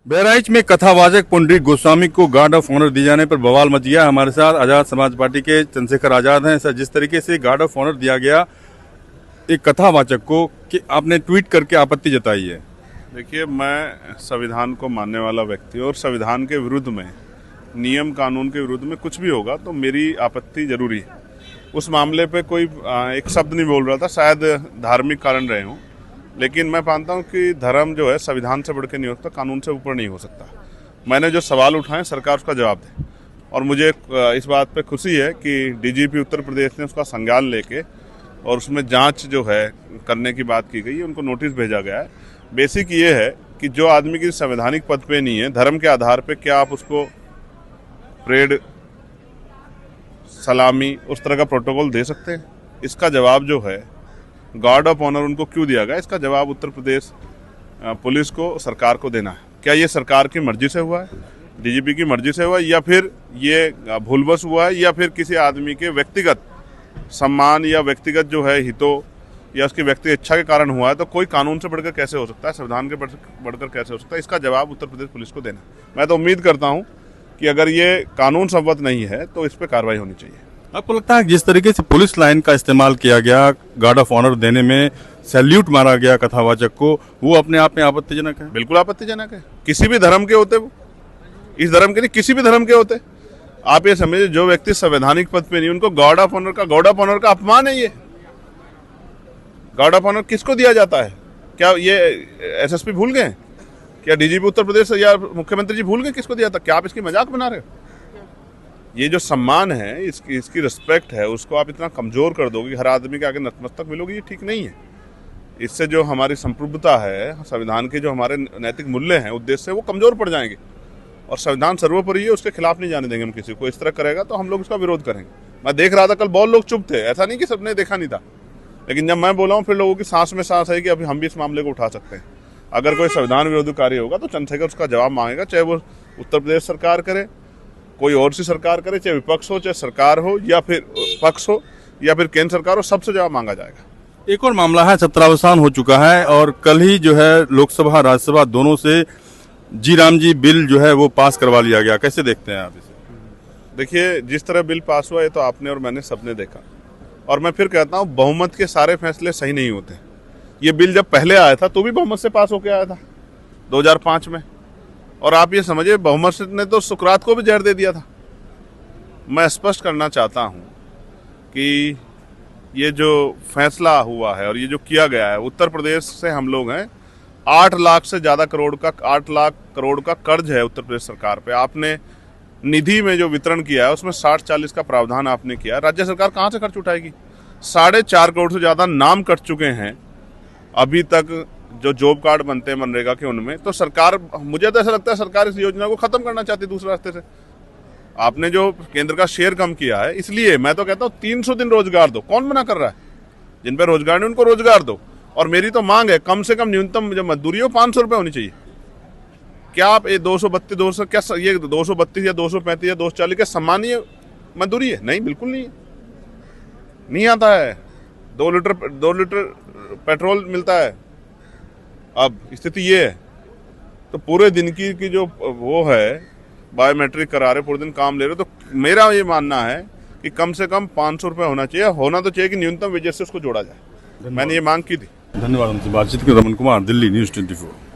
बहराइच में कथावाचक पुंडरीक गोस्वामी को गार्ड ऑफ ऑनर दिए जाने पर बवाल मच गया। हमारे साथ आजाद समाज पार्टी के चंद्रशेखर आजाद हैं। सर, जिस तरीके से गार्ड ऑफ ऑनर दिया गया एक कथावाचक को, कि आपने ट्वीट करके आपत्ति जताई है। देखिए, मैं संविधान को मानने वाला व्यक्ति और संविधान के विरुद्ध में, नियम कानून के विरुद्ध में कुछ भी होगा तो मेरी आपत्ति जरूरी है। उस मामले पे कोई एक शब्द नहीं बोल रहा था, शायद धार्मिक कारण रहे हों, लेकिन मैं मानता हूं कि धर्म जो है संविधान से बढ़ के नहीं हो सकता, कानून से ऊपर नहीं हो सकता। मैंने जो सवाल उठाए सरकार उसका जवाब दे, और मुझे इस बात पे खुशी है कि डीजीपी उत्तर प्रदेश ने उसका संज्ञान लेके और उसमें जांच जो है करने की बात की गई है, उनको नोटिस भेजा गया है। बेसिक ये है कि जो आदमी की संवैधानिक पद पे नहीं है, धर्म के आधार पे क्या आप उसको परेड, सलामी, उस तरह का प्रोटोकॉल दे सकते हैं? इसका जवाब जो है गार्ड ऑफ ऑनर उनको क्यों दिया गया, इसका जवाब उत्तर प्रदेश पुलिस को, सरकार को देना है। क्या ये सरकार की मर्जी से हुआ है, डीजीपी की मर्जी से हुआ है, या फिर ये भूलवश हुआ है, या फिर किसी आदमी के व्यक्तिगत सम्मान या व्यक्तिगत जो है हितों या उसकी व्यक्तिगत इच्छा के कारण हुआ है? तो कोई कानून से बढ़कर कैसे हो सकता है, संविधान के बढ़कर कैसे हो सकता है? इसका जवाब उत्तर प्रदेश पुलिस को देना। मैं तो उम्मीद करता हूँ कि अगर ये कानून सम्मत नहीं है तो इस पर कार्रवाई होनी चाहिए। आपको लगता है जिस तरीके से पुलिस लाइन का इस्तेमाल किया गया, गार्ड ऑफ ऑनर देने में सैल्यूट मारा गया कथावाचक को, वो अपने आप में आपत्तिजनक है? बिल्कुल आपत्तिजनक है। किसी भी धर्म के होते, वो इस धर्म के नहीं, किसी भी धर्म के होते। आप ये समझिए, जो व्यक्ति संवैधानिक पद पे नहीं, उनको गार्ड ऑफ ऑनर का अपमान है। ये गार्ड ऑफ ऑनर किसको दिया जाता है? क्या ये एसएसपी भूल गए? क्या डीजीपी उत्तर प्रदेश या मुख्यमंत्री जी भूल गए किसको दिया था? क्या आप इसकी मजाक बना रहे हो? ये जो सम्मान है, इसकी रिस्पेक्ट है, उसको आप इतना कमजोर कर दोगे, हर आदमी के आगे नतमस्तक मिलोगे, ये ठीक नहीं है। इससे जो हमारी संप्रभुता है, संविधान के जो हमारे नैतिक मूल्य हैं, उद्देश्य, वो कमजोर पड़ जाएंगे। और संविधान सर्वोपरि है, उसके खिलाफ नहीं जाने देंगे हम किसी को। इस तरह करेगा तो हम लोग उसका विरोध करेंगे। मैं देख रहा था कल बहुत लोग चुप थे, ऐसा नहीं कि सबने देखा नहीं था, लेकिन जब मैं बोला हूँ फिर लोगों की सांस में सांस है कि अभी हम भी इस मामले को उठा सकते हैं। अगर कोई संविधान विरोधी कार्य होगा तो चंद्रशेखर उसका जवाब मांगेगा, चाहे वो उत्तर प्रदेश सरकार करे, कोई और सी सरकार करे, चाहे विपक्ष हो, चाहे सरकार हो, या फिर पक्ष हो, या फिर केंद्र सरकार हो, सबसे जवाब मांगा जाएगा। एक और मामला है, सत्रावसान हो चुका है और कल ही जो है लोकसभा राज्यसभा दोनों से जी राम जी बिल जो है वो पास करवा लिया गया। कैसे देखते हैं आप इसे? देखिए, जिस तरह बिल पास हुआ है तो आपने और मैंने सबने देखा, और मैं फिर कहता हूँ बहुमत के सारे फैसले सही नहीं होते। ये बिल जब पहले आया था तो भी बहुमत से पास होकर आया था 2005 में, और आप ये समझिए बहुमत ने तो सुकरात को भी जहर दे दिया था। मैं स्पष्ट करना चाहता हूँ कि ये जो फैसला हुआ है और ये जो किया गया है, उत्तर प्रदेश से हम लोग हैं, 8 लाख से ज़्यादा करोड़ का, 8 लाख करोड़ का कर्ज है उत्तर प्रदेश सरकार पे। आपने निधि में जो वितरण किया है उसमें 60-40 का प्रावधान आपने किया। राज्य सरकार कहाँ से खर्च उठाएगी? 4.5 करोड़ से ज़्यादा नाम कट चुके हैं अभी तक जो जॉब कार्ड बनते हैं मनरेगा के, उनमें तो सरकार, मुझे तो ऐसा लगता है सरकार इस योजना को खत्म करना चाहती है दूसरे रास्ते से। आपने जो केंद्र का शेयर कम किया है, इसलिए मैं तो कहता हूँ 300 दिन रोजगार दो। कौन मना कर रहा है? जिन पर रोजगार नहीं उनको रोजगार दो। और मेरी तो मांग है कम से कम न्यूनतम जो मजदूरी हो 500 रुपये होनी चाहिए। क्या आप ये 232 क्या ये 232 या 235 या 240 क्या सम्मानीय मजदूरी है? नहीं, बिल्कुल नहीं है, नहीं आता है। 2 लीटर पेट्रोल मिलता है। अब स्थिति ये है तो पूरे दिन की जो वो है, बायोमेट्रिक करा रहे, पूरे दिन काम ले रहे, तो मेरा ये मानना है कि कम से कम 500 रुपये होना चाहिए। होना तो चाहिए कि न्यूनतम वेजेस से उसको जोड़ा जाए। मैंने ये मांग की थी। धन्यवाद। हमसे बातचीत की रमन कुमार, दिल्ली न्यूज़ 24।